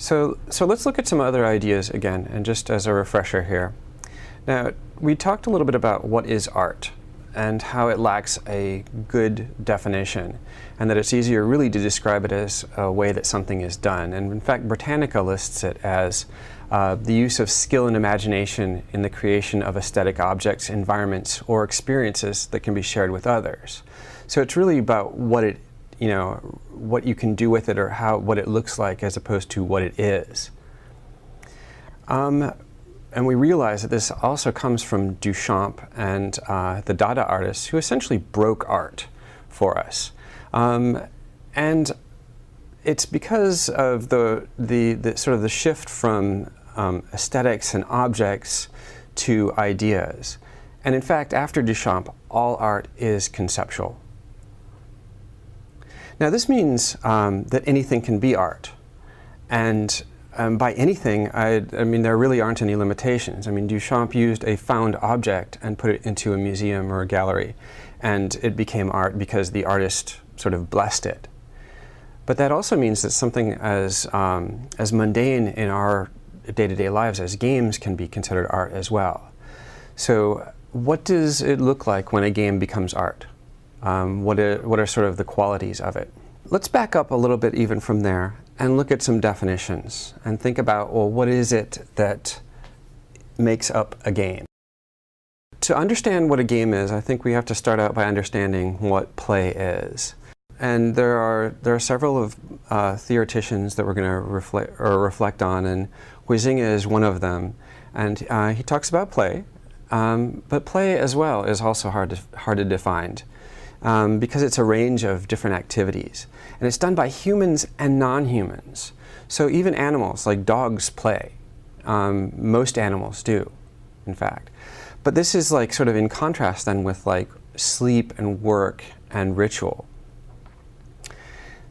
So let's look at some other ideas again, and just as a refresher here. Now, we talked a little bit about what is art and how it lacks a good definition, and that it's easier really to describe it as a way that something is done. And in fact, Britannica lists it as the use of skill and imagination in the creation of aesthetic objects, environments, or experiences that can be shared with others. So it's really about what it, what you can do with it, or what it looks like, as opposed to what it is. And we realize that this also comes from Duchamp and the Dada artists, who essentially broke art for us. And it's because of the sort of the shift from aesthetics and objects to ideas. And in fact, after Duchamp, all art is conceptual. Now this means that anything can be art. And by anything, I mean, there really aren't any limitations. I mean, Duchamp used a found object and put it into a museum or a gallery, and it became art because the artist sort of blessed it. But that also means that something as mundane in our day-to-day lives as games can be considered art as well. So what does it look like when a game becomes art? What are sort of the qualities of it? Let's back up a little bit even from there and look at some definitions and think about, well, what is it that makes up a game? To understand what a game is, I think we have to start out by understanding what play is. And there are several of theoreticians that we're going to reflect on, and Huizinga is one of them. And he talks about play, but play as well is also hard to define. Because it's a range of different activities. And it's done by humans and non-humans. So even animals, like dogs, play. Most animals do, in fact. But this is like sort of in contrast then with like sleep and work and ritual.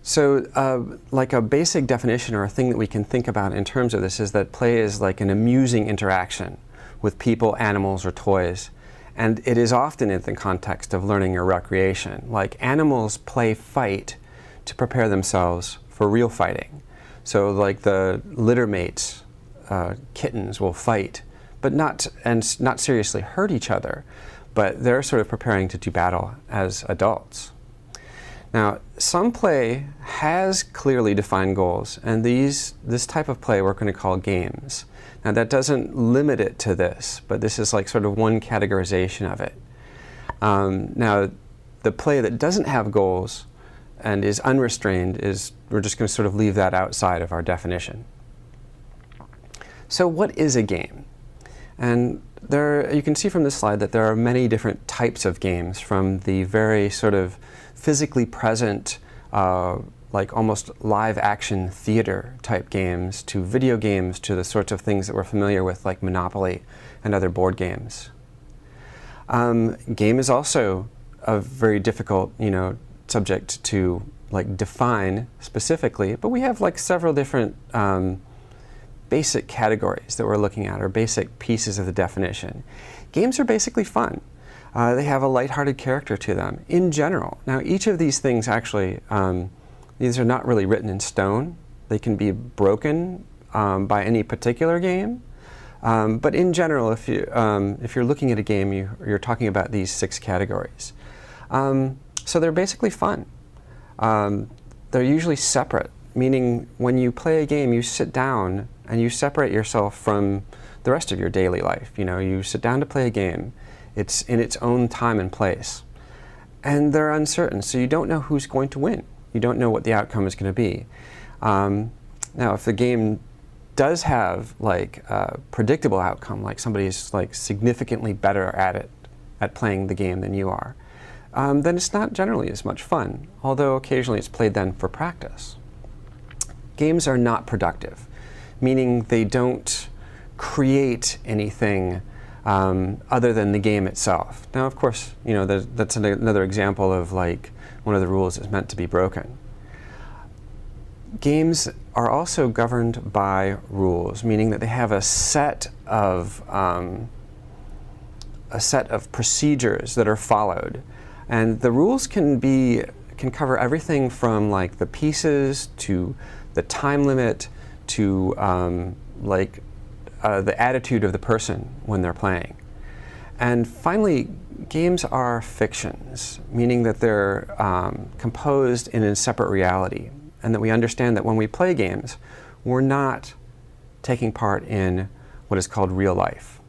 So like a basic definition, or a thing that we can think about in terms of this, is that play is like an amusing interaction with people, animals, or toys. And it is often in the context of learning or recreation. Like animals play fight to prepare themselves for real fighting. So like the litter mates, kittens, will fight, but not seriously hurt each other, but they're sort of preparing to do battle as adults. Now, some play has clearly defined goals, and this type of play we're going to call games. Now that doesn't limit it to this, but this is like sort of one categorization of it. Now, the play that doesn't have goals and is unrestrained we're just going to sort of leave that outside of our definition. So what is a game? And you can see from this slide that there are many different types of games, from the very sort of physically present, like almost live action theater type games, to video games, to the sorts of things that we're familiar with, like Monopoly and other board games. Game is also a very difficult, subject to like define specifically, but we have like several different basic categories that we're looking at, or basic pieces of the definition. Games are basically fun. They have a lighthearted character to them in general. Now, each of these things actually, these are not really written in stone. They can be broken by any particular game. But in general, if you're looking at a game, you're talking about these 6 categories. So they're basically fun. They're usually separate, meaning when you play a game, you sit down and you separate yourself from the rest of your daily life. You sit down to play a game. It's in its own time and place. And they're uncertain, so you don't know who's going to win. You don't know what the outcome is going to be. Now, if the game does have like a predictable outcome, like somebody's like significantly better at playing the game than you are, then it's not generally as much fun, although occasionally it's played then for practice. Games are not productive, meaning they don't create anything other than the game itself. Now, of course, that's another example of like one of the rules is meant to be broken. Games are also governed by rules, meaning that they have a set of procedures that are followed, and the rules can cover everything from like the pieces to the time limit to the attitude of the person when they're playing. And finally, games are fictions, meaning that they're composed in a separate reality, and that we understand that when we play games, we're not taking part in what is called real life.